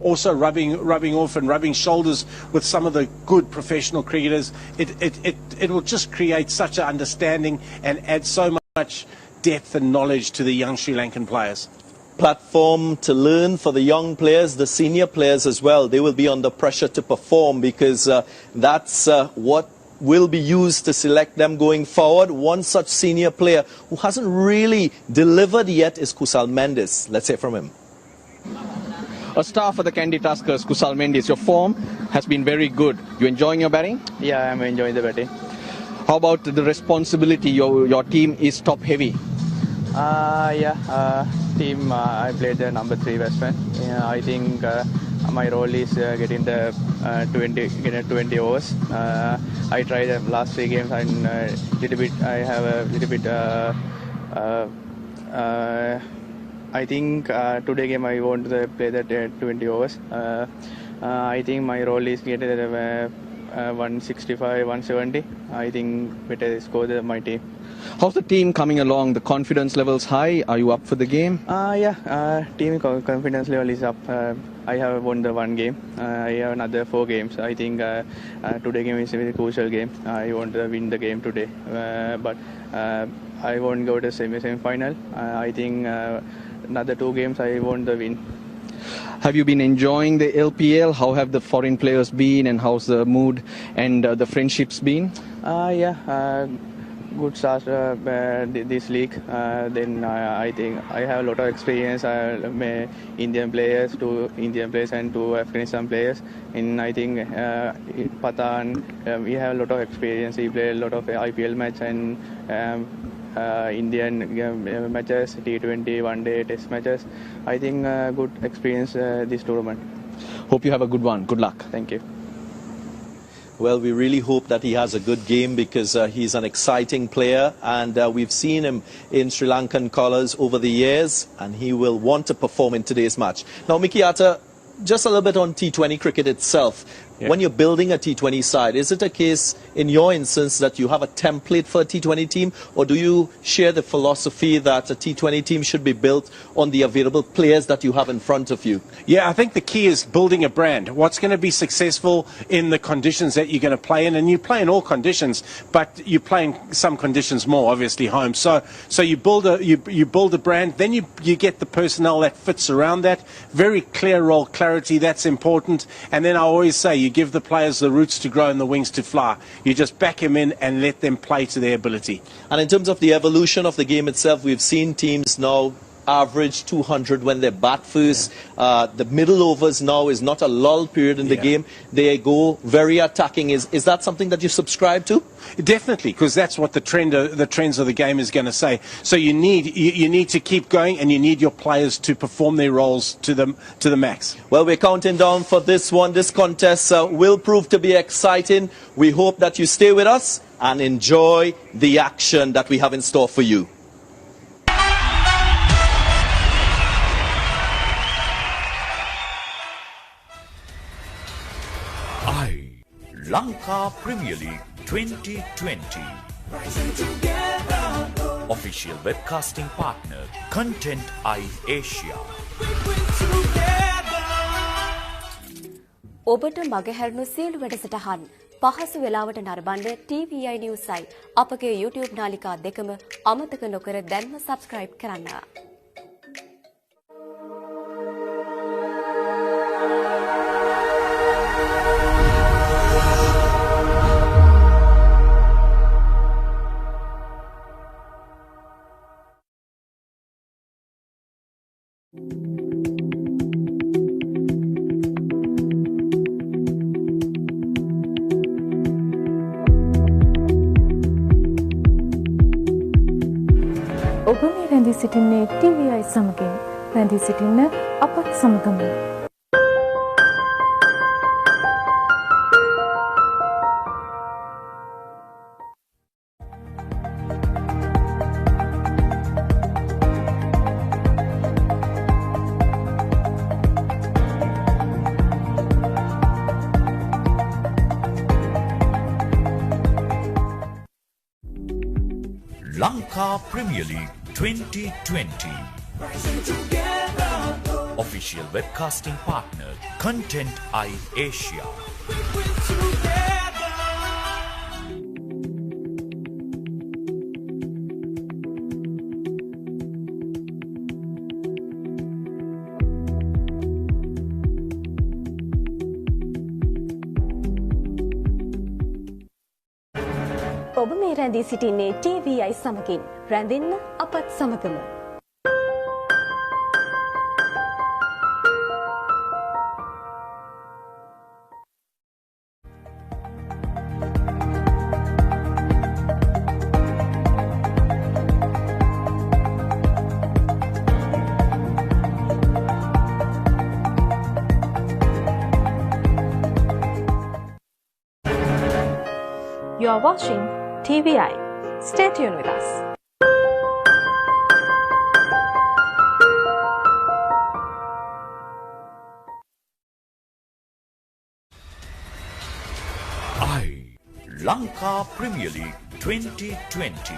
also rubbing off and rubbing shoulders with some of the good professional cricketers, it will just create such an understanding and add so much depth and knowledge to the young Sri Lankan players. Platform to learn for the young players, the senior players as well. They will be under pressure to perform because that's what will be used to select them going forward. One such senior player who hasn't really delivered yet is Kusal Mendis. Let's hear from him. A star for the KANDY Tuskers, Kusal Mendis. Your form has been very good. You enjoying your batting? Yeah, I'm enjoying the batting. How about the responsibility? Your team is top heavy. Team, I played the number 3 batsman. I think my role is getting the 20 overs. I tried the last 3 games and I have a little bit. I think today game I want to play the 20 overs. I think my role is getting 165, 170. I think better score my team. How's the team coming along? The confidence levels high? Are you up for the game? Team confidence level is up. I have won the 1 game. I have another 4 games. I think today game is a very crucial game. I want to win the game today, but I won't go to semi-final. I think another 2 games I want the win. Have you been enjoying the LPL? How have the foreign players been, and how's the mood and the friendships been? Good start this league. Then I think I have a lot of experience. Indian players, 2 Indian players and 2 Afghanistan players. And I think Pathan, we have a lot of experience. We play a lot of IPL match and Indian matches, T20, one day, test matches. I think good experience this tournament. Hope you have a good one. Good luck. Thank you. Well, we really hope that he has a good game because he's an exciting player, and we've seen him in Sri Lankan colours over the years, and he will want to perform in today's match. Now, Mikiata, just a little bit on T20 cricket itself. Yeah. When you're building a T20 side, is it a case in your instance that you have a template for a T20 team, or do you share the philosophy that a T20 team should be built on the available players that you have in front of you? Yeah, I think the key is building a brand. What's going to be successful in the conditions that you're going to play in, and you play in all conditions, but you play in some conditions more, obviously home. So you build a brand, then you get the personnel that fits around that. Very clear role clarity, that's important. And then I always say, you give the players the roots to grow and the wings to fly. You just back them in and let them play to their ability. And in terms of the evolution of the game itself, we've seen teams now average 200 when they bat first. The middle overs now is not a lull period in the game. They go very attacking. Is that something that you subscribe to? Definitely, because that's what the trends of the game is going to say. So you need to keep going, and you need your players to perform their roles to the max. Well, we're counting down for this one. This contest will prove to be exciting. We hope that you stay with us and enjoy the action that we have in store for you. Lanka Premier League 2020. Official webcasting partner, Content Eye Asia. ඔබට මගහැරුණු සියලු වැඩසටහන් පහසු වෙලාවට නරඹන්න TVI Newsයි අපගේ YouTube නාලිකා දෙකම අමතක නොකර දැන්ම subscribe කරන්න. ඔබ මේ රැඳී සිටින්නේ TVI සමගින්. රැඳී සිටින්න අපත් සමගම. Lanka Premier League 2020. Official webcasting partner, Content Eye Asia. ඔබ මේ රැඳී සිටින්නේ TVI සමගින්. රැඳෙන්න අපත් සමගම. You are watching TVI. Stay tuned with us. Lanka Premier League 2020.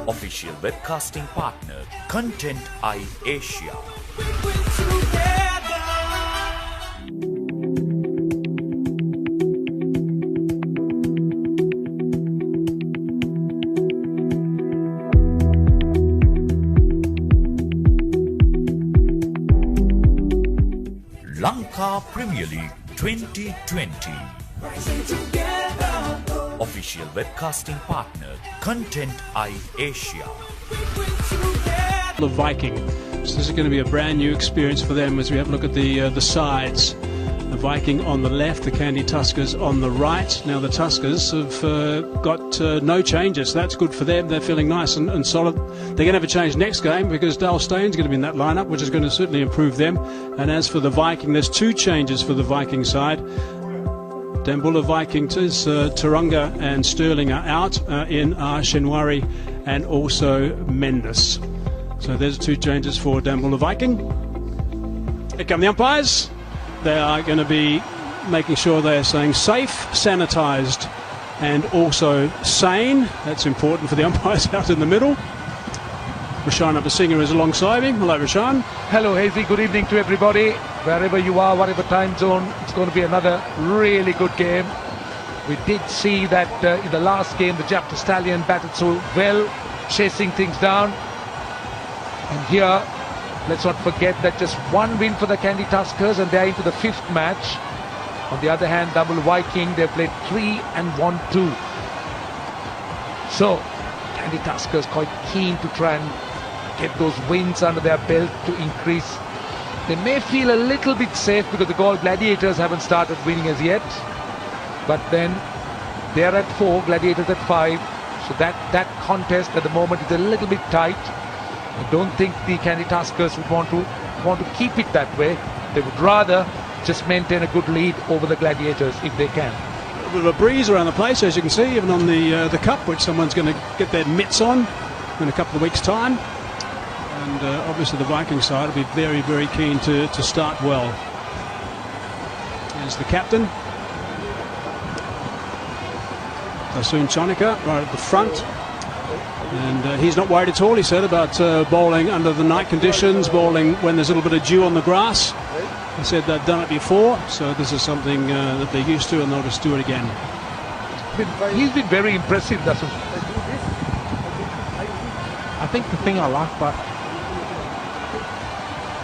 Official webcasting partner, Content Eye Asia. Lanka Premier League 2020. Official webcasting partner, Content Eye Asia. The Viking. So this is going to be a brand new experience for them as we have a look at the sides. The Viking on the left, the KANDY Tuskers on the right. Now the Tuskers have got no changes. That's good for them. They're feeling nice and solid. They're going to have a change next game because Dale Staines going to be in that lineup, which is going to certainly improve them. And as for the Viking, there's two changes for the Viking side. DAMBULLA Vikings, Turunga and Sterling are out, in are Shenwari and also Mendes. So there's two changes for DAMBULLA Viking. Here come the umpires. They are going to be making sure they are staying safe, sanitised and also sane. That's important for the umpires out in the middle. Rashan Abasinger is alongside me. Hello, Rashan. Hello, Hazy. Good evening to everybody. Wherever you are, whatever time zone, it's going to be another really good game. We did see that in the last game, the Jap Stallion batted so well, chasing things down. And here, let's not forget that just one win for the KANDY Tuskers and they're into the fifth match. On the other hand, DAMBULLA Viking, they've played 3 and won 2. So, KANDY Tuskers quite keen to try and get those wins under their belt to increase. They may feel a little bit safe because the Gaul Gladiators haven't started winning as yet. But then they're at 4, Gladiators at 5. So that contest at the moment is a little bit tight. I don't think the KANDY Tuskers would want to keep it that way. They would rather just maintain a good lead over the Gladiators if they can. A bit of a breeze around the place, as you can see, even on the cup, which someone's going to get their mitts on in a couple of weeks' time. And obviously the Viking side will be very, very keen to start well. There's the captain, Dasun Chonika, right at the front. And he's not worried at all, he said, about bowling under the night conditions, bowling when there's a little bit of dew on the grass. He said they've done it before, so this is something that they're used to and they'll just do it again. He's been very impressive, Dasun. I think the thing I like about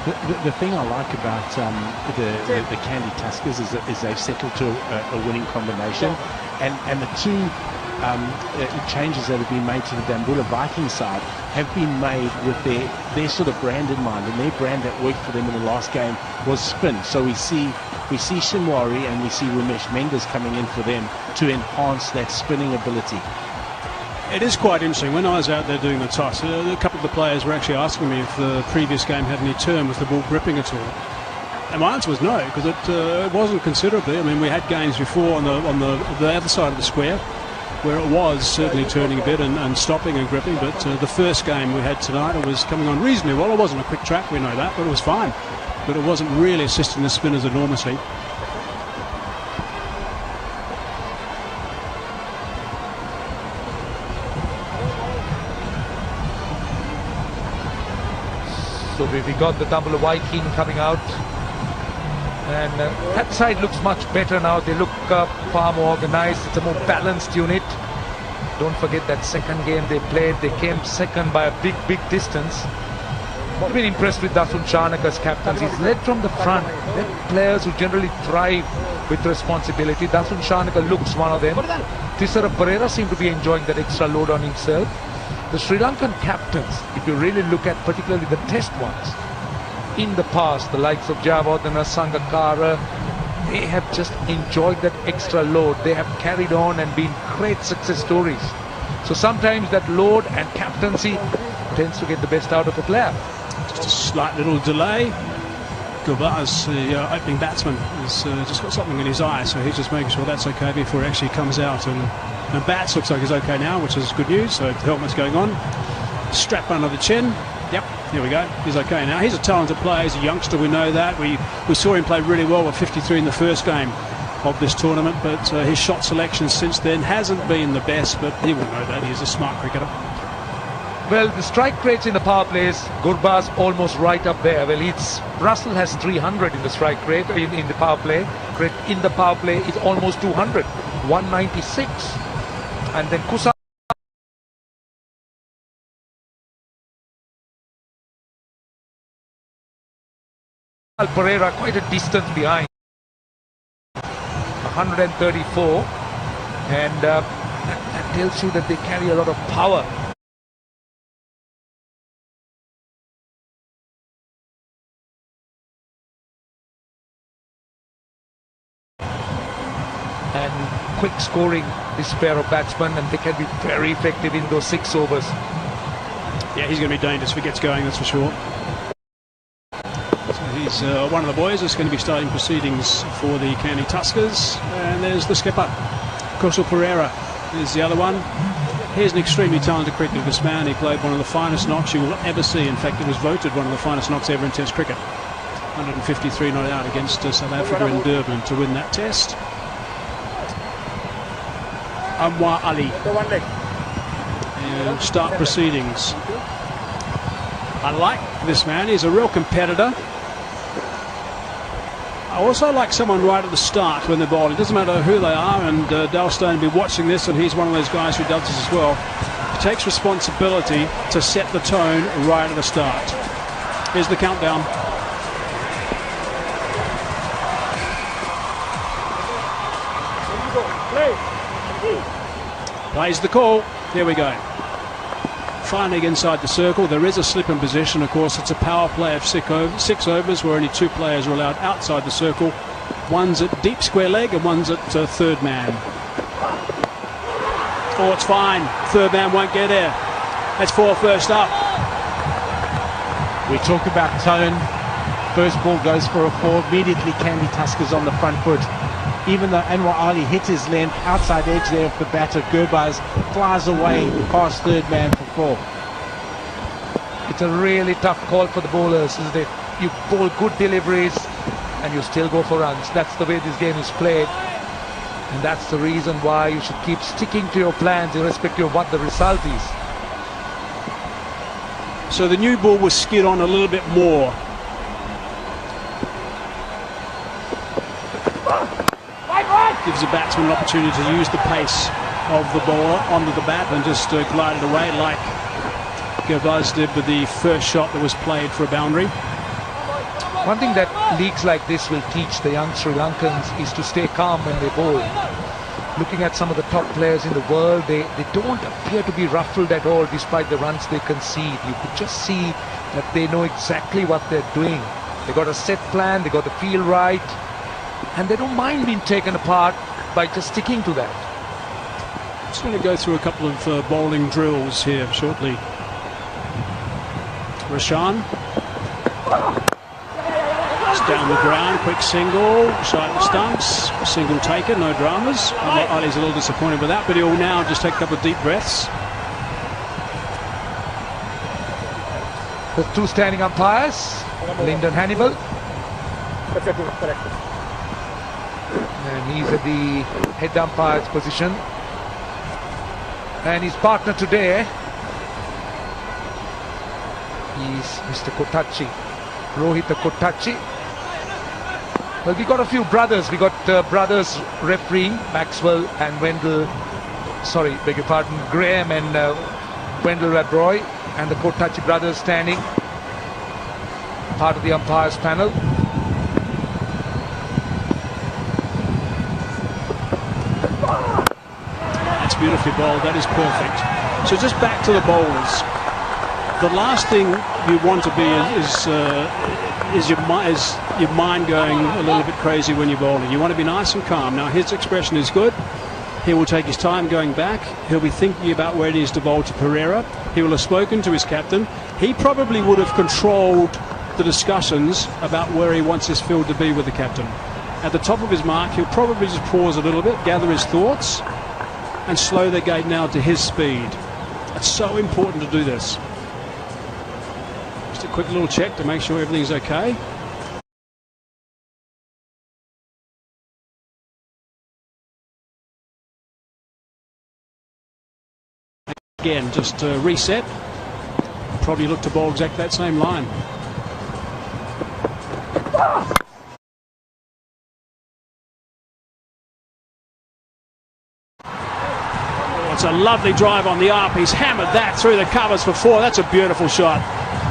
the thing I like about the KANDY Tuskers is they've settled to a winning combination, and the two changes that have been made to the DAMBULLA Viking side have been made with their sort of brand in mind, and their brand that worked for them in the last game was spin. So we see Shinwari and we see Ramesh Mendes coming in for them to enhance that spinning ability. It is quite interesting. When I was out there doing the toss, a couple of the players were actually asking me if the previous game had any turn with the ball gripping at all. And my answer was no, because it wasn't considerably. I mean, we had games before on the other side of the square where it was certainly turning a bit and stopping and gripping, but the first game we had tonight, it was coming on reasonably well. It wasn't a quick track, we know that, but it was fine. But it wasn't really assisting the spinners enormously. So we got the DAMBULLA Viking coming out. And that side looks much better now. They look far more organized. It's a more balanced unit. Don't forget that second game they played, they came second by a big distance. I've been impressed with Dasun Shanaka's captains. He's led from the front. They're players who generally thrive with responsibility. Dasun Shanaka looks one of them. Tisara Pereira seemed to be enjoying that extra load on himself. The Sri Lankan captains, if you really look at particularly the test ones, in the past, the likes of Jayawardena, Sangakkara, they have just enjoyed that extra load. They have carried on and been great success stories. So sometimes that load and captaincy tends to get the best out of a player. Just a slight little delay. Gurba's the opening batsman has just got something in his eye, so he's just making sure that's okay before he actually comes out. And Bats looks like he's okay now, which is good news. So the helmet's going on. Strap under the chin. Yep, here we go. He's okay now. He's a talented player. He's a youngster. We know that. We saw him play really well with 53 in the first game of this tournament, but his shot selection since then hasn't been the best, but he will know that. He's a smart cricketer. Well, the strike rates in the power plays, Gurba's almost right up there. Well, Russell has 300 in the strike rate in the power play. In the power play, it's almost 200, 196. And then Kusal Pereira quite a distance behind, 134, and that tells you that they carry a lot of power. And quick scoring, this pair of batsmen, and they can be very effective in those 6 overs. Yeah, he's going to be dangerous if he gets going, that's for sure. So he's one of the boys that's going to be starting proceedings for the KANDY Tuskers. And there's the skipper, Kusal Pereira is the other one. He's an extremely talented cricketer, this man. He played one of the finest knocks you will ever see. In fact, it was voted one of the finest knocks ever in Test cricket. 153 not out against South Africa in Durban to win that Test. Anwar Ali and start proceedings. I like this man. He's a real competitor. I also like someone right at the start when they're bowling. It doesn't matter who they are, and Dale Stone will be watching this, and he's one of those guys who does this as well. He takes responsibility to set the tone right at the start. Here's the countdown. Plays the call. Here we go. Finding inside the circle. There is a slip in position. Of course, it's a power play of 6 overs where only 2 players are allowed outside the circle. One's at deep square leg and one's at third man. Oh, it's fine. Third man won't get there. That's 4 first up. We talk about tone. First ball goes for a 4. Immediately KANDY Tuskers on the front foot. Even though Anwar Ali hit his length, outside edge there of the batter, Gurbaz flies away past third man for 4. It's a really tough call for the bowlers, isn't it? You bowl good deliveries and you still go for runs. That's the way this game is played. And that's the reason why you should keep sticking to your plans irrespective of what the result is. So the new ball was skid on a little bit more. Gives the batsman an opportunity to use the pace of the bowler onto the bat and just glide it away like Gurbaz did with the first shot that was played for a boundary. One thing that leagues like this will teach the young Sri Lankans is to stay calm when they bowl. Looking at some of the top players in the world, they don't appear to be ruffled at all despite the runs they concede. You could just see that they know exactly what they're doing. They got a set plan, they got the feel right, and they don't mind being taken apart by just sticking to that. Just going to go through a couple of bowling drills here shortly. Rashan. It's down the ground, quick single, side of the stumps, single taken, no dramas. Ali's a little disappointed with that, but he'll now just take a couple of deep breaths. The 2 standing umpires, Lyndon Hannibal. And he's at the head umpire's position. And his partner today, is Mr. Kotachi, Rohit Kotachi. Well, we got a few brothers. We got brothers refereeing, Maxwell and Wendell. Sorry, beg your pardon, Graham and Wendell Radroy, and the Kotachi brothers standing, part of the umpires panel. That's beautifully bowled. That is perfect. So just back to the bowlers. The last thing you want to be is your mind going a little bit crazy when you're bowling. You want to be nice and calm. Now his expression is good. He will take his time going back. He'll be thinking about where it is to bowl to Pereira. He will have spoken to his captain. He probably would have controlled the discussions about where he wants his field to be with the captain. At the top of his mark, he'll probably just pause a little bit, gather his thoughts, and slow the gate now to his speed. It's so important to do this. Just a quick little check to make sure everything's okay. Again, just reset. Probably look to bowl exactly that same line. It's a lovely drive on the up. He's hammered that through the covers for 4. That's a beautiful shot.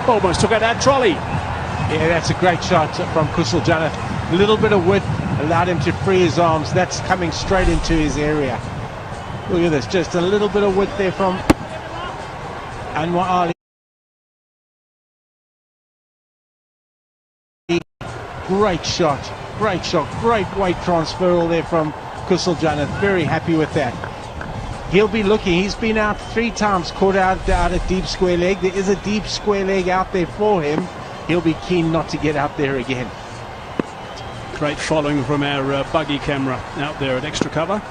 Almost took out that trolley. Yeah, that's a great shot from Kusal Janath. A little bit of width allowed him to free his arms. That's coming straight into his area. Look at this, just a little bit of width there from Anwar Ali. Great shot, great weight transfer there from Kusal Janath. Very happy with that. He'll be looking. He's been out 3 times, caught out a deep square leg. There is a deep square leg out there for him. He'll be keen not to get out there again. Great following from our buggy camera out there at extra cover.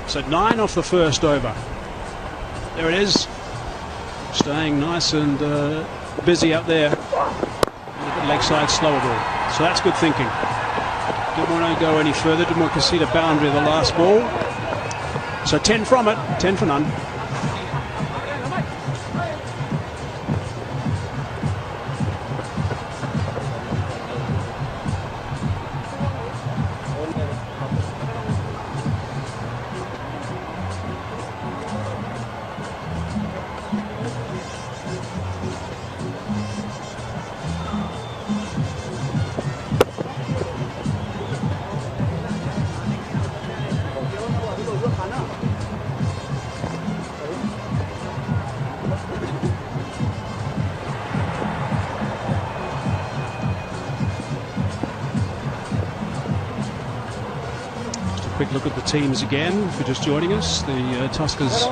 So 9 off the first over. There it is. Staying nice and busy out there. Leg side slower ball. So that's good thinking. Didn't want to go any further. Didn't want to concede a boundary of the last ball. So 10 from it. 10 for none. Quick look at the teams again, if you're just joining us. The Tuskers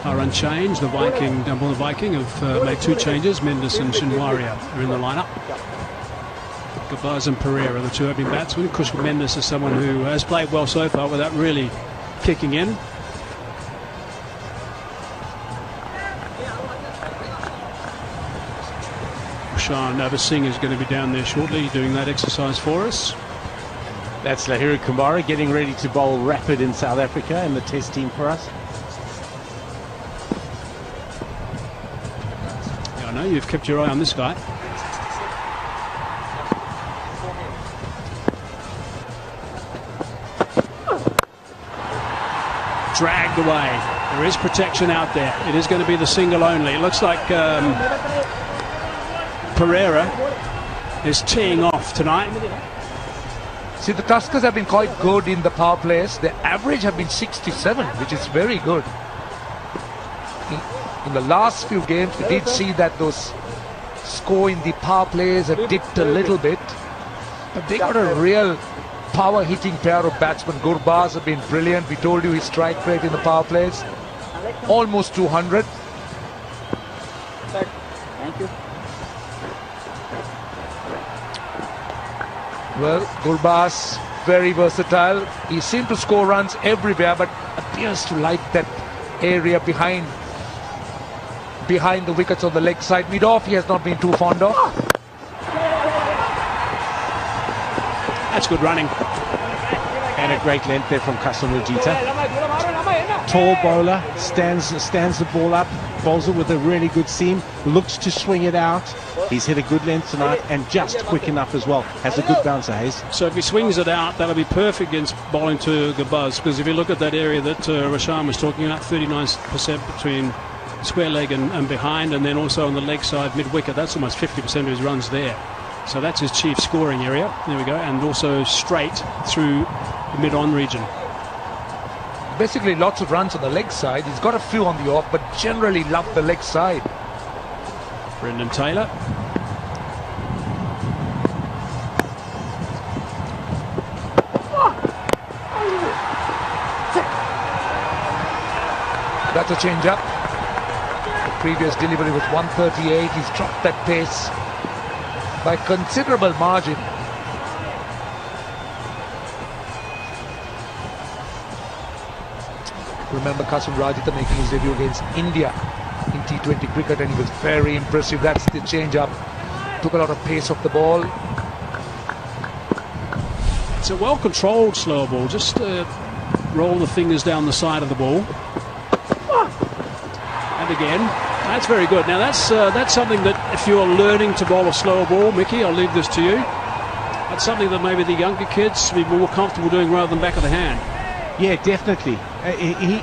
are unchanged. The DAMBULLA Viking have made 2 changes. Mendes and Shinwaria are in the lineup. Gabaz and Pereira are the 2 opening batsmen. Kushal Mendes is someone who has played well so far without really kicking in. Ushan Navasingh is going to be down there shortly doing that exercise for us. That's Lahiri Kumara getting ready to bowl rapid in South Africa in the test team for us. Yeah, I know you've kept your eye on this guy. Dragged away. There is protection out there. It is going to be the single only. It looks like Pereira is teeing off tonight. See, the Tuskers have been quite good in the power plays. The average have been 67, which is very good. In the last few games, we did see that those score in the power plays have dipped a little bit. But they got a real power-hitting pair of batsmen. Gurbaz have been brilliant. We told you his strike rate in the power plays. Almost 200. Thank you. Well, Gurbaz, very versatile. He seemed to score runs everywhere, but appears to like that area behind the wickets on the leg side. Mid-off, he has not been too fond of. That's good running. And a great length there from Kasan Rajita. Tall bowler, stands the ball up, bowls it with a really good seam, looks to swing it out. He's hit a good length tonight and just quick enough as well. Has a good bouncer, Hayes. So if he swings it out, that'll be perfect against bowling to Gabuz, because if you look at that area that Roshan was talking about, 39% between square leg and behind, and then also on the leg side mid-wicket, that's almost 50% of his runs there. So that's his chief scoring area. There we go. And also straight through the mid-on region. Basically lots of runs on the leg side. He's got a few on the off, but generally love the leg side. Brendan Taylor. That's a change-up. The previous delivery was 138. He's dropped that pace by considerable margin. Remember Kasum Rajitha making his debut against India in T20 cricket, and he was very impressive. That's the change-up. Took a lot of pace off the ball. It's a well-controlled slower ball. Just roll the fingers down the side of the ball. And again, that's very good. Now that's something that if you're learning to bowl a slower ball, Mickey, I'll leave this to you. That's something that maybe the younger kids will be more comfortable doing rather than back of the hand. Yeah, definitely.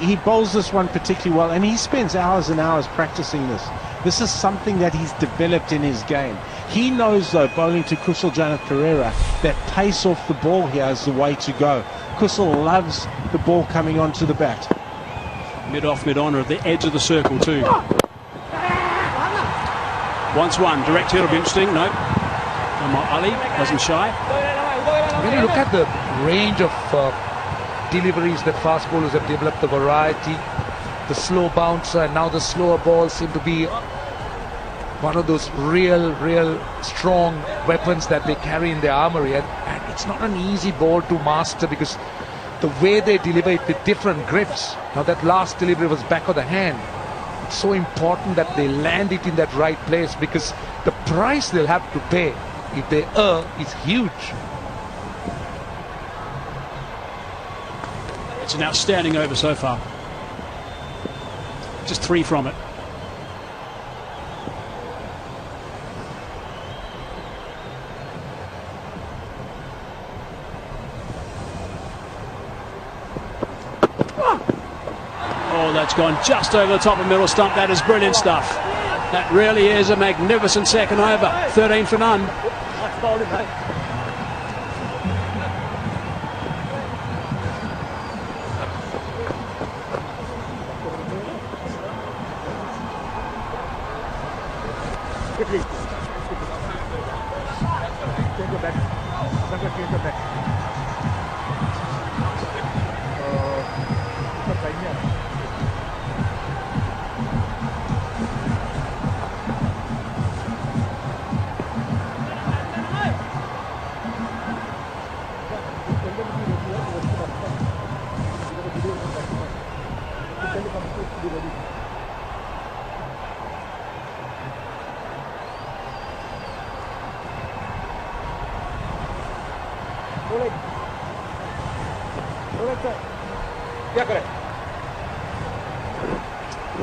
He bowls this one particularly well, and he spends hours and hours practicing this. This is something that he's developed in his game. He knows, though, bowling to Kusal Janat Pereira, that pace off the ball here is the way to go. Kusal loves the ball coming onto the bat. Mid-off, mid-on, or at the edge of the circle too. Once one, direct hit will be interesting. No, Ali wasn't shy. When you look at the range of deliveries that fast bowlers have developed, the variety, the slow bouncer, and now the slower balls seem to be one of those real strong weapons that they carry in their armory, and it's not an easy ball to master because the way they deliver it with different grips. Now that last delivery was back of the hand. It's so important that they land it in that right place, because the price they'll have to pay if they err is huge. It's an outstanding over so far. Just 3 from it. Oh, that's gone just over the top of middle stump. That is brilliant stuff. That really is a magnificent second over. 13 for none.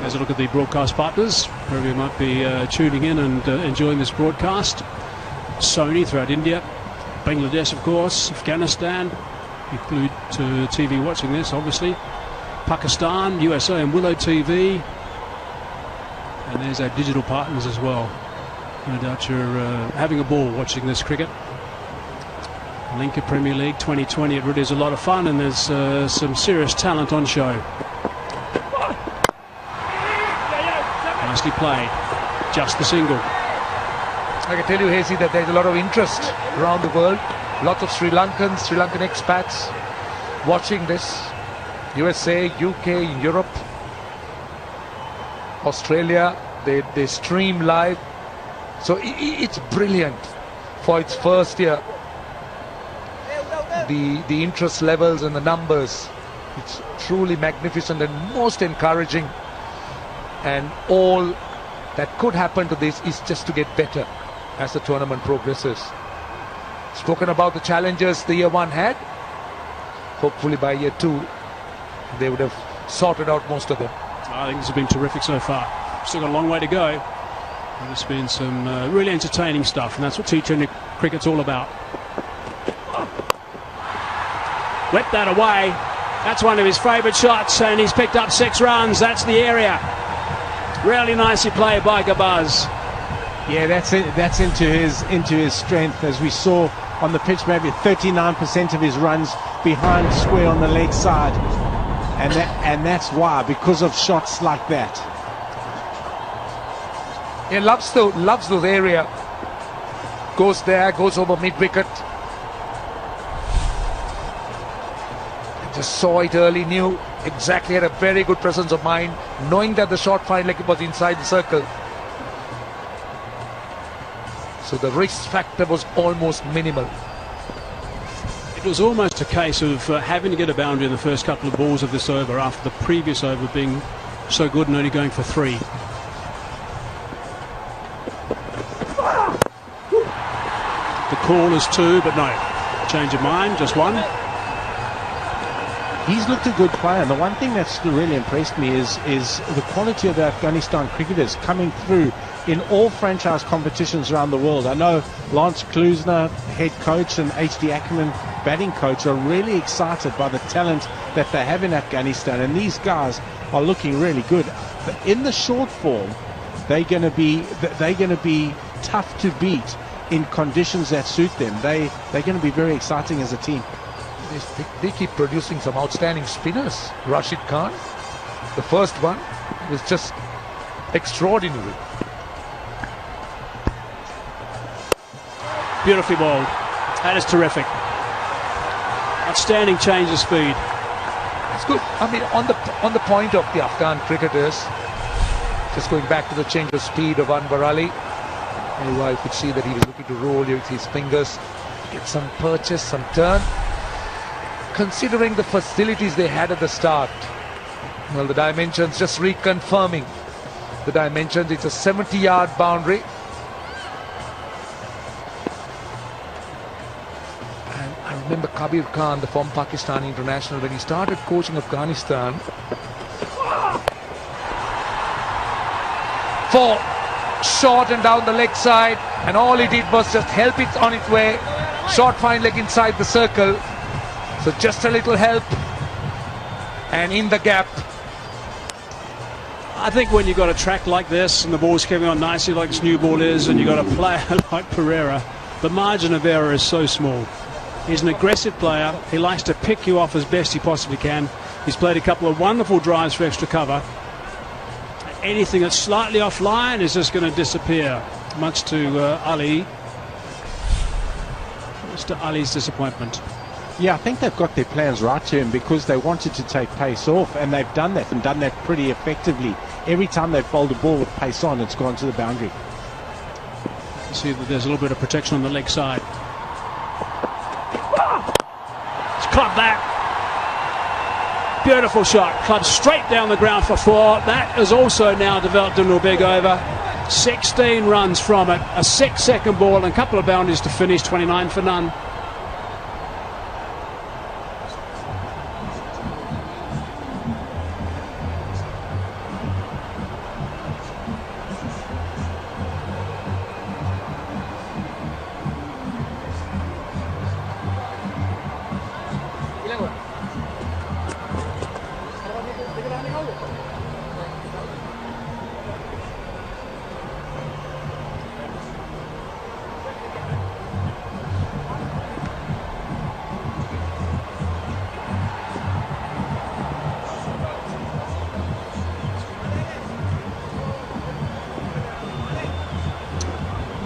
As a look at the broadcast partners, wherever you might be tuning in and enjoying this broadcast. Sony throughout India, Bangladesh of course, Afghanistan, you glued to TV watching this obviously, Pakistan, USA and Willow TV, and there's our digital partners as well. No doubt you're having a ball watching this cricket. Linka Premier League 2020, it really is a lot of fun, and there's some serious talent on show. Nicely played, just the single. I can tell you, Hazy, that there's a lot of interest around the world. Lots of Sri Lankan expats watching this. USA, UK, Europe, Australia, they stream live. So it's brilliant for its first year. The interest levels and the numbers, it's truly magnificent and most encouraging, and all that could happen to this is just to get better as the tournament progresses. Spoken about the challenges the year 1 had, hopefully by year 2 they would have sorted out most of them. I think this has been terrific so far. Still got a long way to go. There's been some really entertaining stuff, and that's what T20 cricket's all about. Whipped that away. That's one of his favourite shots, and he's picked up 6 runs. That's the area. Really nicely played by Gabaz. Yeah, that's it. That's into his strength, as we saw on the pitch. Maybe 39% of his runs behind square on the leg side, and that's why, because of shots like that. He loves those area. Goes there, goes over mid wicket. Just saw it early, knew exactly, had a very good presence of mind, knowing that the short fine leg was inside the circle. So the risk factor was almost minimal. It was almost a case of having to get a boundary in the first couple of balls of this over after the previous over being so good and only going for 3. The call is 2, but no. Change of mind, just 1. He's looked a good player, and the one thing that's really impressed me is the quality of the Afghanistan cricketers coming through in all franchise competitions around the world. I know Lance Klusner, head coach, and H.D. Ackerman, batting coach, are really excited by the talent that they have in Afghanistan, and these guys are looking really good. But in the short form, they're going to be tough to beat in conditions that suit them. They're going to be very exciting as a team. They keep producing some outstanding spinners. Rashid Khan, the first one, was just extraordinary. Beautifully bowled. That is terrific. Outstanding change of speed. It's good. I mean, on the point of the Afghan cricketers, just going back to the change of speed of Anwar Ali, I could see that he was looking to roll with his fingers, get some purchase, some turn. Considering the facilities they had at the start, well, the dimensions, just reconfirming the dimensions. It's a 70-yard boundary. And I remember Kabir Khan, the former Pakistani international, when he started coaching Afghanistan, 4 short and down the leg side, and all he did was just help it on its way. Short fine leg inside the circle. So just a little help, and in the gap. I think when you've got a track like this and the ball's coming on nicely like this new ball is, and you've got a player like Pereira, the margin of error is so small. He's an aggressive player. He likes to pick you off as best he possibly can. He's played a couple of wonderful drives for extra cover. Anything that's slightly offline is just going to disappear, much to Mr. Ali's disappointment. Yeah, I think they've got their plans right to him, because they wanted to take pace off, and they've done that, and done that pretty effectively. Every time they've bowled a ball with pace on, it's gone to the boundary. You can see that there's a little bit of protection on the leg side. It's clubbed that. Beautiful shot. Clubbed straight down the ground for 4. That has also now developed into a big over. 16 runs from it. A 6-second ball and a couple of boundaries to finish. 29 for none.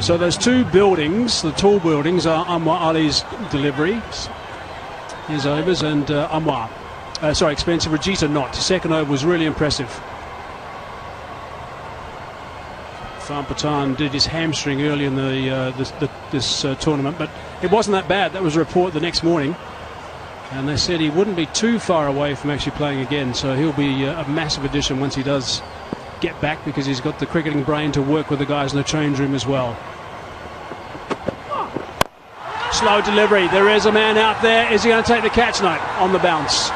So those 2 buildings, the tall buildings, are Anwar Ali's delivery, his overs, and expensive Rajita not. His second over was really impressive. Farm Pathan did his hamstring early in this tournament, but it wasn't that bad. That was a report the next morning, and they said he wouldn't be too far away from actually playing again, so he'll be a massive addition once he does get back, because he's got the cricketing brain to work with the guys in the change room as well. Slow delivery. There is a man out there. Is he going to take the catch? No, on the bounce.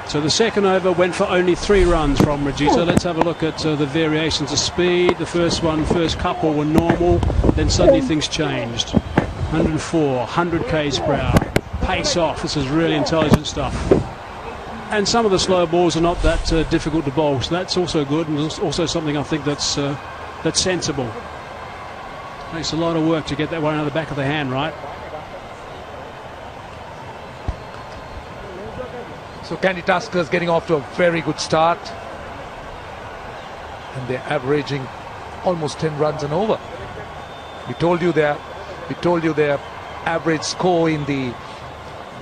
So the second over went for only 3 runs from Rajita. Let's have a look at the variations of speed. The first couple were normal, then suddenly things changed. 104, 100 k's per hour, pace off. This is really intelligent stuff. And some of the slow balls are not that difficult to bowl, so that's also good, and also something I think that's sensible. Takes a lot of work to get that one out of the back of the hand right. So KANDY Tuskers getting off to a very good start, and they're averaging almost 10 runs and over. We told you their average score in the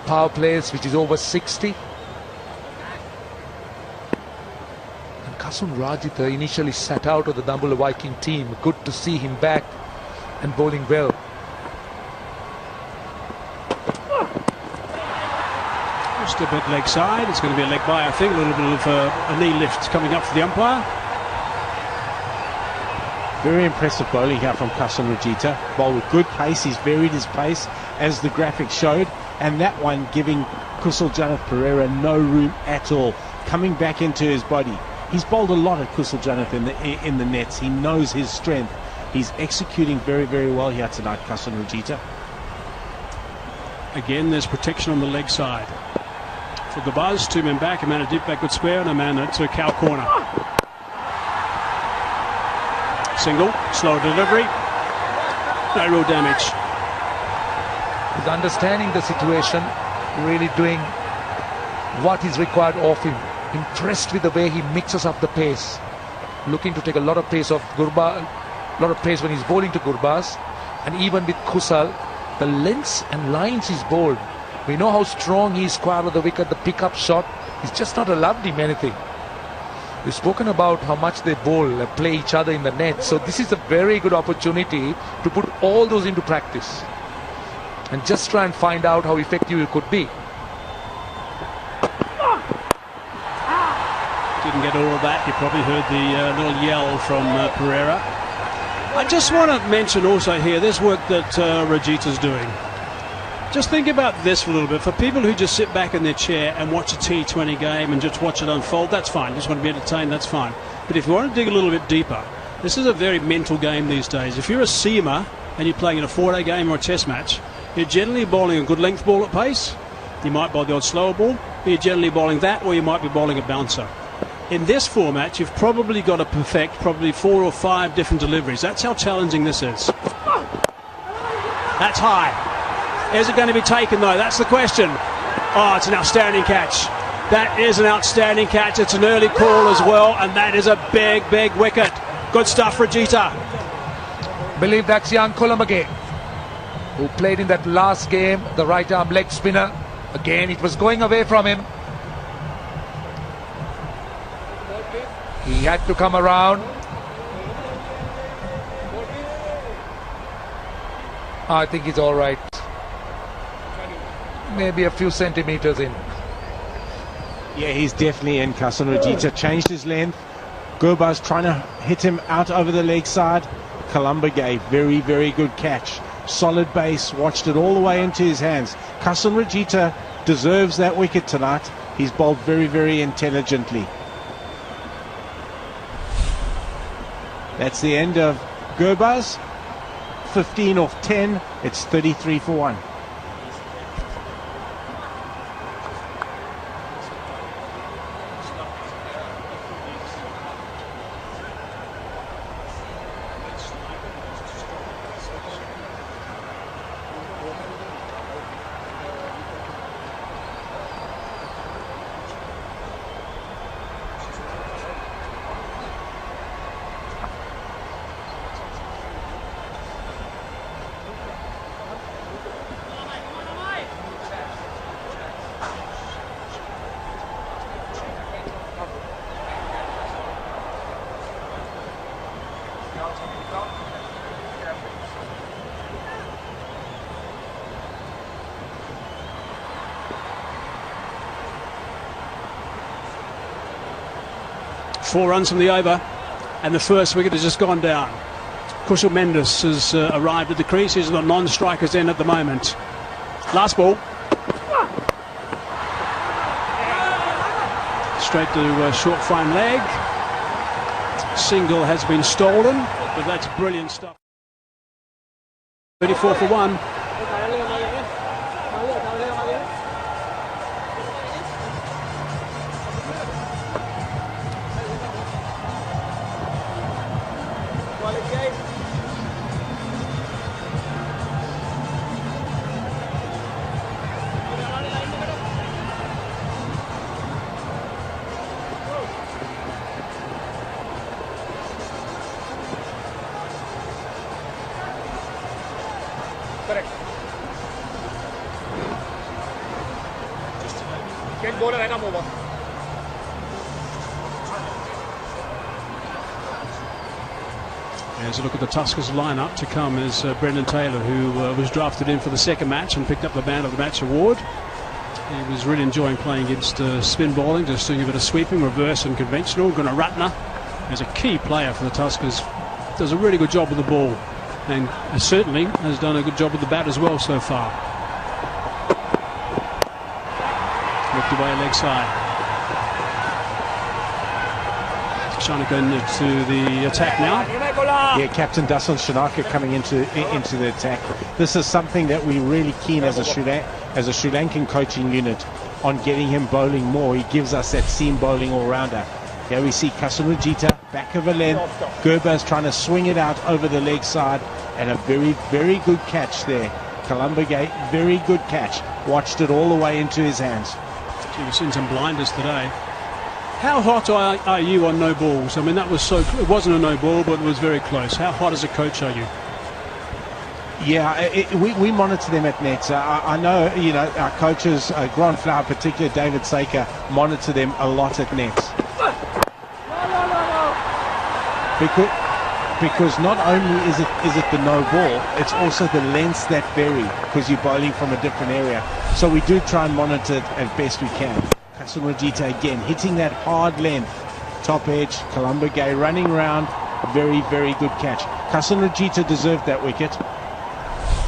power plays, which is over 60. And Kasun Rajitha initially sat out of the DAMBULLA Viking team. Good to see him back and bowling well. Just a bit leg side. It's going to be a leg by, I think. A little bit of a knee lift coming up for the umpire. Very impressive bowling here from Kasun Rajitha. Bowled with good pace. He's varied his pace, as the graphic showed. And that one giving Kusal Janath Pereira no room at all. Coming back into his body. He's bowled a lot at Kusal Janath in the nets. He knows his strength. He's executing very, very well here tonight, Kasun Rajitha. Again, there's protection on the leg side. For Gabaz, 2 men back, a man at deep backward square and a man at cow corner. Single, slow delivery, no real damage. He's understanding the situation, really doing what is required of him. Impressed with the way he mixes up the pace, looking to take a lot of pace off Gurbaz, a lot of pace when he's bowling to Gurbaz, and even with Kusal, the lengths and lines he's bowled. We know how strong he is square of the wicket, the pickup shot. He's just not allowed him anything. We've spoken about how much they bowl, play each other in the net. So this is a very good opportunity to put all those into practice and just try and find out how effective you could be. Didn't get all of that. You probably heard the little yell from Pereira. I just want to mention also here this work that Rajita's doing. Just think about this for a little bit. For people who just sit back in their chair and watch a T20 game and just watch it unfold, that's fine. Just want to be entertained, that's fine. But if you want to dig a little bit deeper, this is a very mental game these days. If you're a seamer and you're playing in a 4-day game or a test match, you're generally bowling a good length ball at pace. You might bowl the odd slower ball, but you're generally bowling that, or you might be bowling a bouncer. In this format, you've probably got to perfect probably 4 or 5 different deliveries. That's how challenging this is. That's high. Is it going to be taken, though? That's the question. Oh, it's an outstanding catch. That is an outstanding catch. It's an early call as well, and that is a big, big wicket. Good stuff, Rajitha. Believe that's young Kulamage, who played in that last game, the right-arm leg spinner. Again, it was going away from him. He had to come around. I think he's all right. Maybe a few centimeters in. Yeah, he's definitely in. Kasun Rajitha changed his length. Gurbaz trying to hit him out over the leg side. Columba gave very, very good catch. Solid base, watched it all the way into his hands. Kasun Rajitha deserves that wicket tonight. He's bowled very, very intelligently. That's the end of Gurbaz. 15 off 10. It's 33 for 1. Four runs from the over, and the first wicket has just gone down. Kushal Mendes has arrived at the crease. He's got non-strikers in at the moment. Last ball. straight to short fine leg. Single has been stolen, but that's brilliant stuff. 34 for 1. Correct. Get bowler and come over. As a look at the Tuskers lineup to come is Brendan Taylor, who was drafted in for the second match and picked up the Man of the Match award. He was really enjoying playing against spin bowling, just doing a bit of sweeping, reverse and conventional. Gunaratne is a key player for the Tuskers. Does a really good job with the ball. And certainly has done a good job with the bat as well so far. Looked away leg side. Shanaka into the attack now. Yeah, Captain Dasan Shanaka coming into the attack. This is something that we're really keen as a Sri Lankan coaching unit on getting him bowling more. He gives us that seam bowling all-rounder. Here we see Kasunrajita, back of a length. Gerba's trying to swing it out over the leg side, and a very, very good catch there. Kalumbagate, very good catch. Watched it all the way into his hands. We've seen some blinders today. How hot are you on no balls? I mean, that was so. It wasn't a no ball, but it was very close. How hot as a coach are you? Yeah, we monitor them at nets. I know, you know, our coaches, Grand Flower, particularly David Saker, monitor them a lot at nets. Because not only is it the no ball, it's also the lengths that vary because you're bowling from a different area. So we do try and monitor it as best we can. Kasunrajita again hitting that hard length, top edge. Kalumbagay running around, very, very good catch. Kasunrajita deserved that wicket.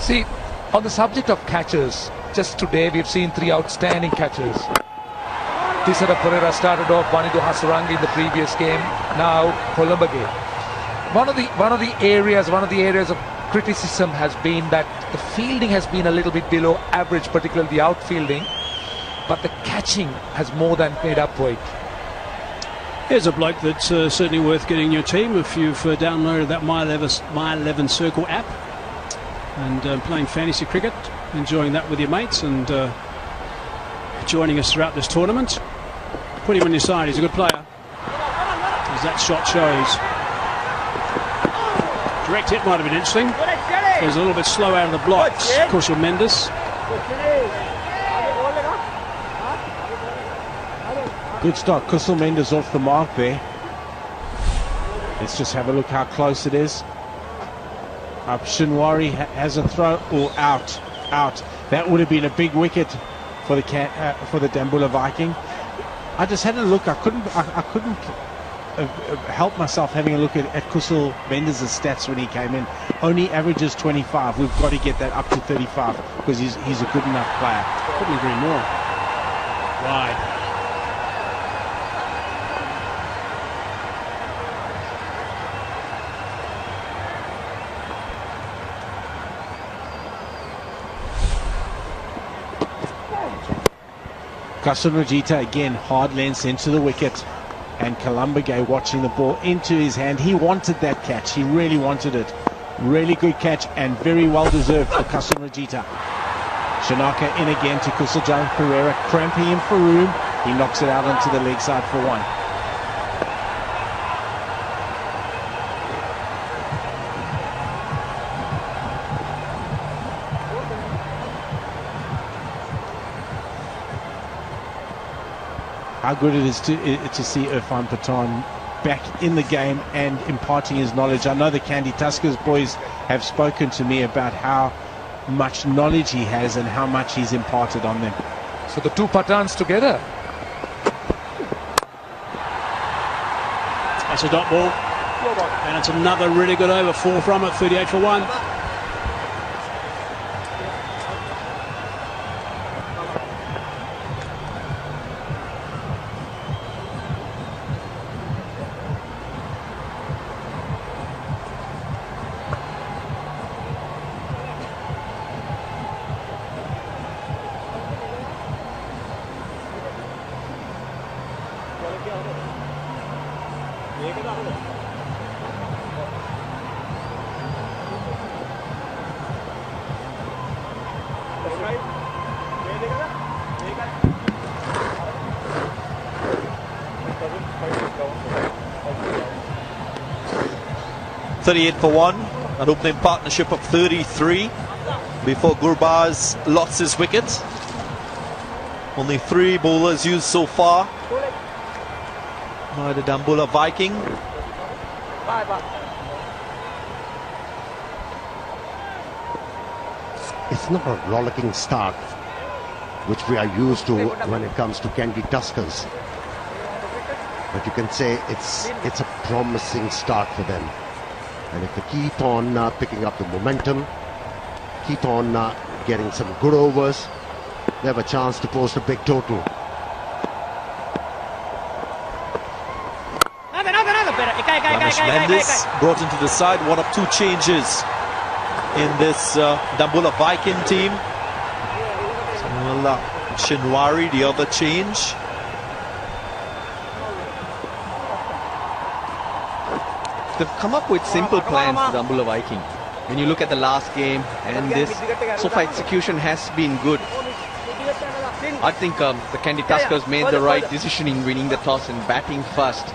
See, on the subject of catches, just today we've seen 3 outstanding catches. Tisara Pereira started off Banidu Hasarangi in the previous game. Now Kalumbagay. One of the areas of criticism has been that the fielding has been a little bit below average, particularly the outfielding, but the catching has more than made up for it. Here's a bloke that's certainly worth getting in your team if you've downloaded that My 11 Circle app and playing fantasy cricket, enjoying that with your mates and joining us throughout this tournament. Put him on your side, he's a good player, as that shot shows. Direct hit might have been interesting. He's a little bit slow out of the blocks. Kushal Mendes. Good start. Kushal Mendes off the mark there. Let's just have a look how close it is. Up Shinwari has a throw. Oh, out. That would have been a big wicket for the Dambulla Viking. I just had a look. I couldn't help myself having a look at Kushal Mendes' stats when he came in. Only averages 25. We've got to get that up to 35 because he's a good enough player. Couldn't agree more. Wide. Kasunrajita again, hard lengths into the wicket. And Kalumbagay watching the ball into his hand. He wanted that catch. He really wanted it. Really good catch and very well deserved for Kasunrajita. Shanaka in again to Kusaljan Pereira, cramping him for room. He knocks it out onto the leg side for 1. How good it is to see Irfan Pathan back in the game and imparting his knowledge. I know the KANDY Tuskers boys have spoken to me about how much knowledge he has and how much he's imparted on them. So the 2 Pathans together. That's a dot ball. And it's another really good over. 4 from it, 38 for 1. 38 for 1, an opening partnership of 33 before Gurbaz lost his wicket. Only 3 bowlers used so far by the DAMBULLA Viking. It's not a rollicking start which we are used to when it comes to KANDY Tuskers, but you can say it's a promising start for them. And if they keep on picking up the momentum, keep on getting some good overs, they have a chance to post a big total. Ramesh Mendes brought into the side, 1 of 2 changes in this DAMBULLA Viking team. Samuel Shinwari, the other change. They've come up with simple plans, the DAMBULLA Viking. When you look at the last game and this, so far execution has been good. I think the KANDY Tuskers made the right decision in winning the toss and batting first.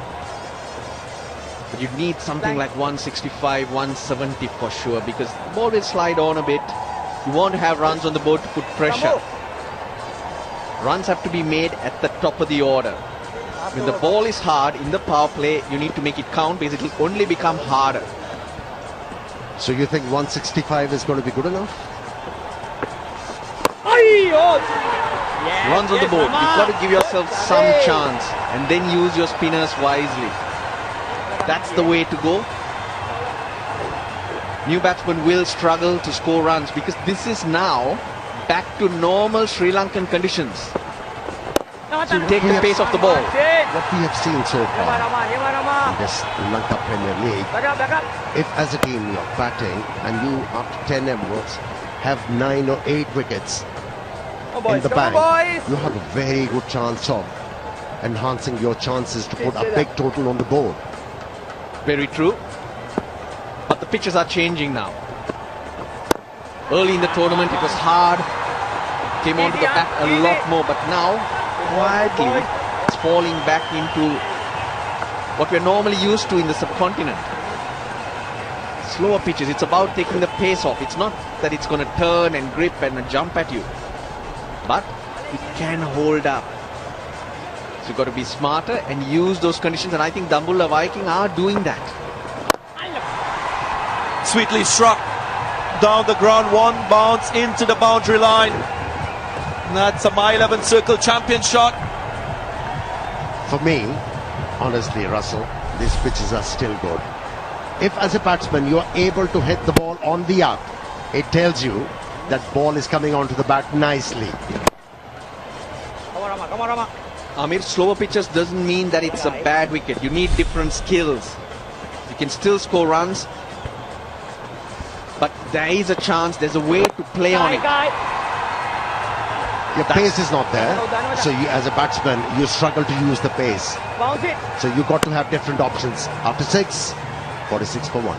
But you need something like 165, 170 for sure, because the ball will slide on a bit. You want to have runs on the board to put pressure. Runs have to be made at the top of the order. When the ball is hard in the power play, you need to make it count because it will only become harder. So you think 165 is going to be good enough? Runs on the board, you've got to give yourself some chance and then use your spinners wisely. That's the way to go. New batsmen will struggle to score runs because this is now back to normal Sri Lankan conditions. To take the pace of the ball. What we have seen so far in this Sri Lanka Premier League, if as a team you're batting and you after 10 overs have 9 or 8 wickets in the bank, you have a very good chance of enhancing your chances to put a big total on the board. Very true. But the pitches are changing now. Early in the tournament it was hard, came onto the bat a lot more, but now quietly it's falling back into what we're normally used to in the subcontinent. Slower pitches, it's about taking the pace off. It's not that it's going to turn and grip and jump at you, but it can hold up. So you've got to be smarter and use those conditions, and I think DAMBULLA Viking are doing that. Sweetly struck down the ground, 1 bounce into the boundary line. That's a My 11 Circle champion shot. For me, honestly, Russell, these pitches are still good. If as a batsman you are able to hit the ball on the up, it tells you that ball is coming onto the bat nicely. Amir, slower pitches doesn't mean that it's a bad wicket. You need different skills. You can still score runs, but there is a chance, there's a way to play on it. Your pace is not there, so you, as a batsman, you struggle to use the pace. So you got to have different options. After 6, 46 for 1.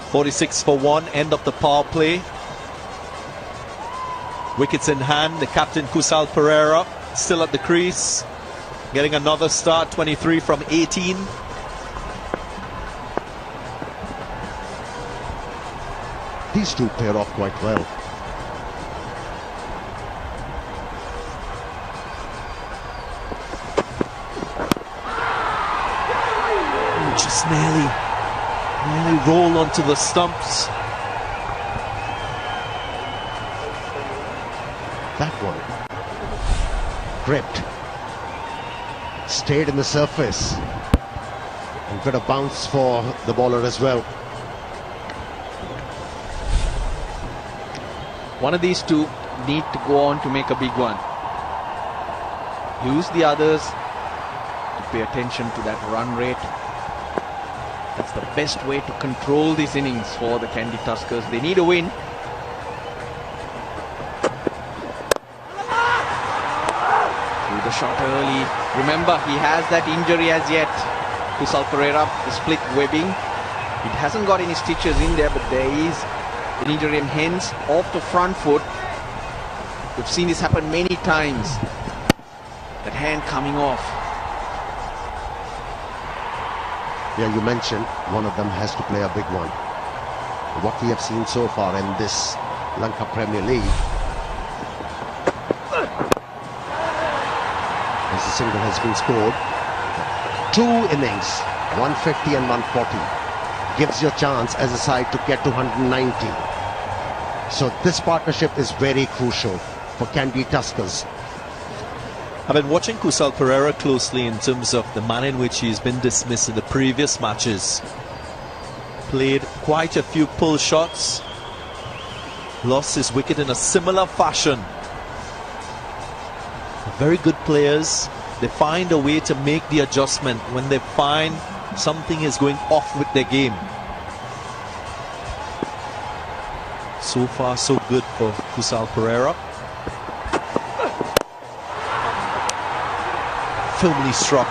.46 for 1, end of the power play. Wickets in hand, the captain Kusal Pereira still at the crease, getting another start, 23 from 18. These two pair off quite well. Just Nearly roll onto the stumps. That one. Gripped. Stayed in the surface. And got a bounce for the bowler as well. One of these two need to go on to make a big one. Use the others to pay attention to that run rate. That's the best way to control these innings for the KANDY Tuskers. They need a win. Threw the shot early. Remember, he has that injury as yet. Kusal Perera, the split webbing. It hasn't got any stitches in there, but there is an injury, and hence off the front foot. We've seen this happen many times. That hand coming off. Yeah, you mentioned one of them has to play a big one. What we have seen so far in this Lanka Premier League, as a single has been scored, 2 innings, 150 and 140, gives you a chance as a side to get to 190. So this partnership is very crucial for KANDY Tuskers. I've been watching Kusal Perera closely in terms of the manner in which he's been dismissed in the previous matches. Played quite a few pull shots. Lost his wicket in a similar fashion. Very good players. They find a way to make the adjustment when they find something is going off with their game. So far, so good for Kusal Perera. Firmly struck.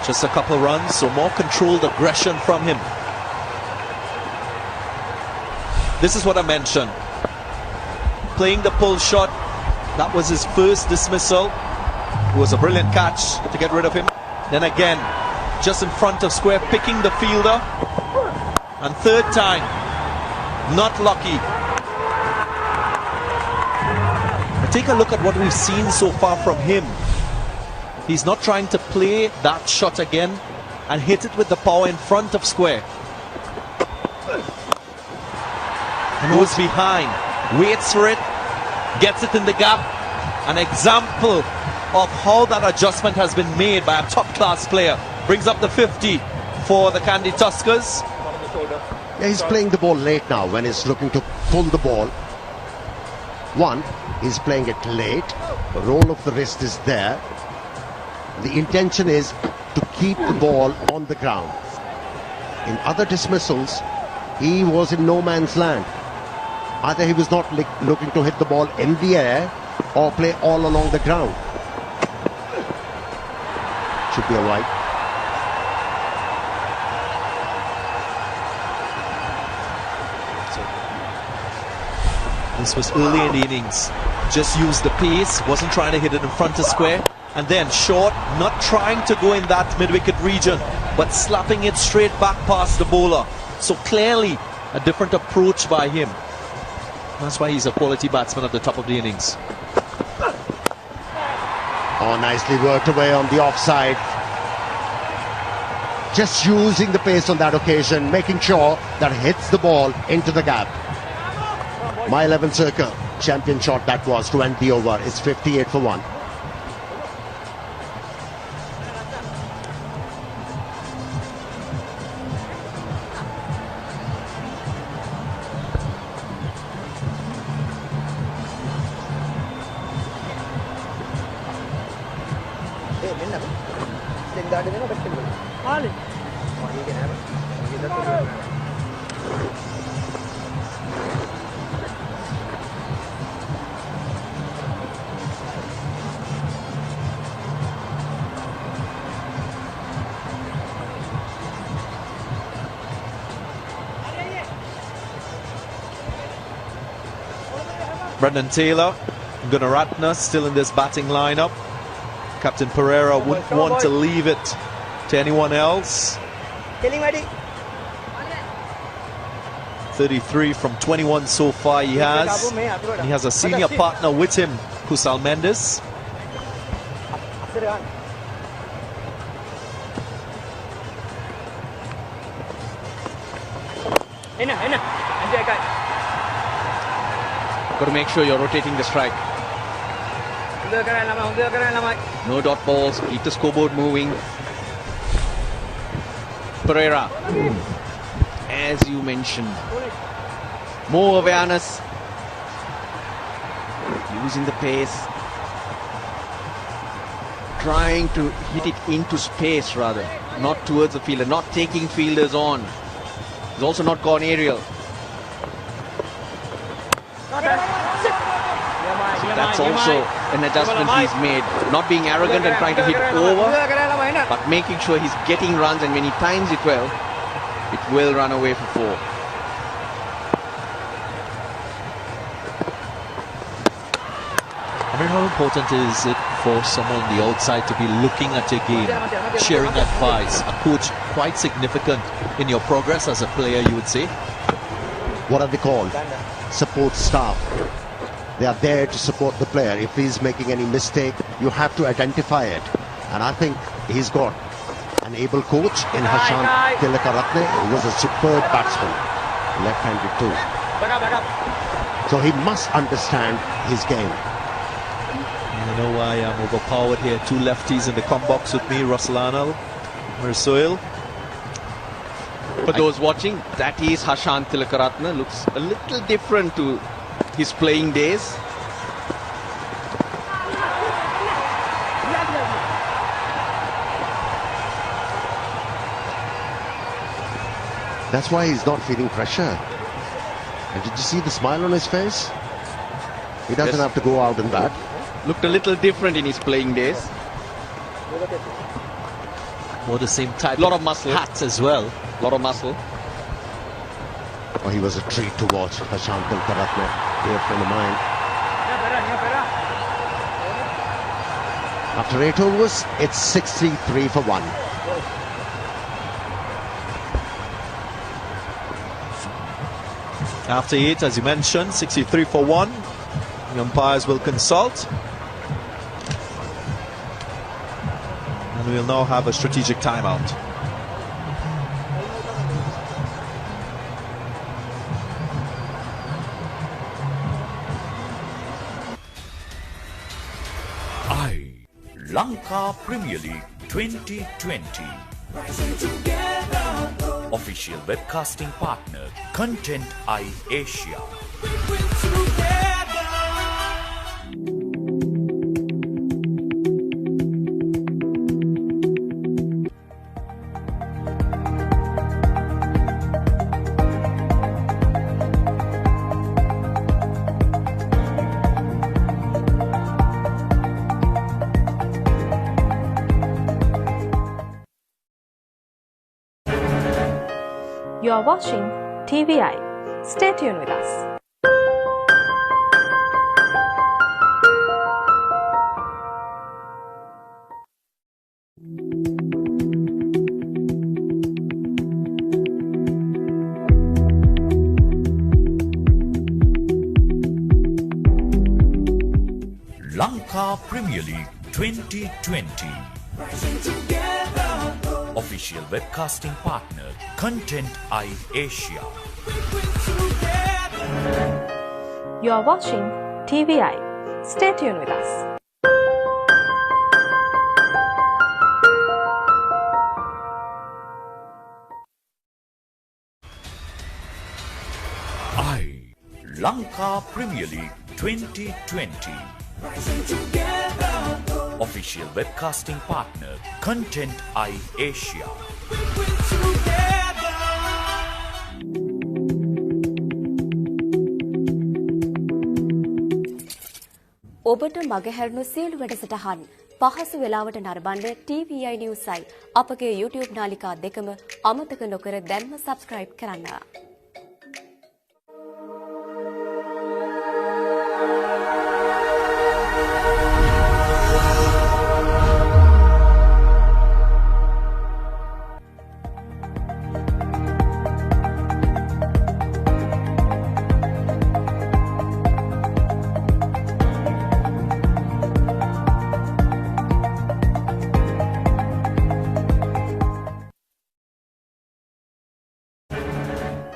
Just a couple runs, so more controlled aggression from him. This is what I mentioned. Playing the pull shot, that was his first dismissal. It was a brilliant catch to get rid of him. Then again, just in front of square, picking the fielder. And third time, not lucky. Take a look at what we've seen so far from him. He's not trying to play that shot again and hit it with the power in front of square. Goes behind, waits for it, gets it in the gap. An example of how that adjustment has been made by a top-class player. Brings up the 50 for the KANDY Tuskers. Yeah, he's playing the ball late now when he's looking to pull the ball. One, he's playing it late. The roll of the wrist is there. The intention is to keep the ball on the ground. In other dismissals, he was in no man's land. Either he was not looking to hit the ball in the air or play all along the ground. Should be a wide. This was early in the innings. Just used the pace, wasn't trying to hit it in front of square. And then short, not trying to go in that mid-wicket region, but slapping it straight back past the bowler. So clearly a different approach by him. That's why he's a quality batsman at the top of the innings. Oh, nicely worked away on the offside. Just using the pace on that occasion, making sure that it hits the ball into the gap. My 11 circle champion shot that was to end the over. It's 58 for 1. Brendan Taylor, Gunaratne still in this batting lineup. Captain Perera wouldn't want to leave it to anyone else. 33 from 21 so far he has. And he has a senior partner with him, Kusal Mendes. Got to make sure you're rotating the strike. No dot balls. Keep the scoreboard moving. Pereira, as you mentioned, more awareness, using the pace, trying to hit it into space rather, not towards the fielder, not taking fielders on. He's also not gone aerial. So that's also an adjustment he's made. Not being arrogant and trying to hit over, but making sure he's getting runs, and when he times it well, it will run away for 4. I mean, how important is it for someone on the outside to be looking at your game, sharing advice, a coach quite significant in your progress as a player, you would say? What are they called? Support staff. They are there to support the player. If he's making any mistake, you have to identify it. And I think he's got an able coach in Hashant Tilakaratne, who was a superb batsman, left-handed too. So he must understand his game. You know why I'm overpowered here. 2 lefties in the com box with me, Ruslanal, Mirsoil. For those watching, that is Hashant Tilakaratne. Looks a little different to his playing days. That's why he's not feeling pressure. And did you see the smile on his face? He doesn't have to go out and bat. Looked a little different in his playing days. More the same type lot of muscle. Hats as well. Lot of muscle. Oh, he was a treat to watch, Hashant Tilakaratne, dear friend of mine. After 8 overs, it's 63 for 1. After 8, as you mentioned, 63 for 1. The umpires will consult. And we'll now have a strategic timeout. Lanka Premier League 2020. Official webcasting partner, Content Eye Asia. You are watching TVI. Stay tuned with us. Lanka Premier League 2020. Official webcasting partner, Content Eye Asia. You are watching TVI. Stay tuned with us. Lanka Premier League 2020. Official webcasting partner, Content Eye Asia. ඔබට මගහැරුණු සියලු වැඩසටහන් පහසු වෙලාවට නරඹන්න TVI Newsයි අපගේ YouTube නාලිකා දෙකම අමතක නොකර දැන්ම subscribe කරන්න.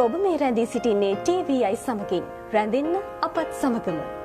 ඔබ මේ රැඳී සිටින්නේ TVI සමගින්. රැඳෙන්න අපත් සමගම.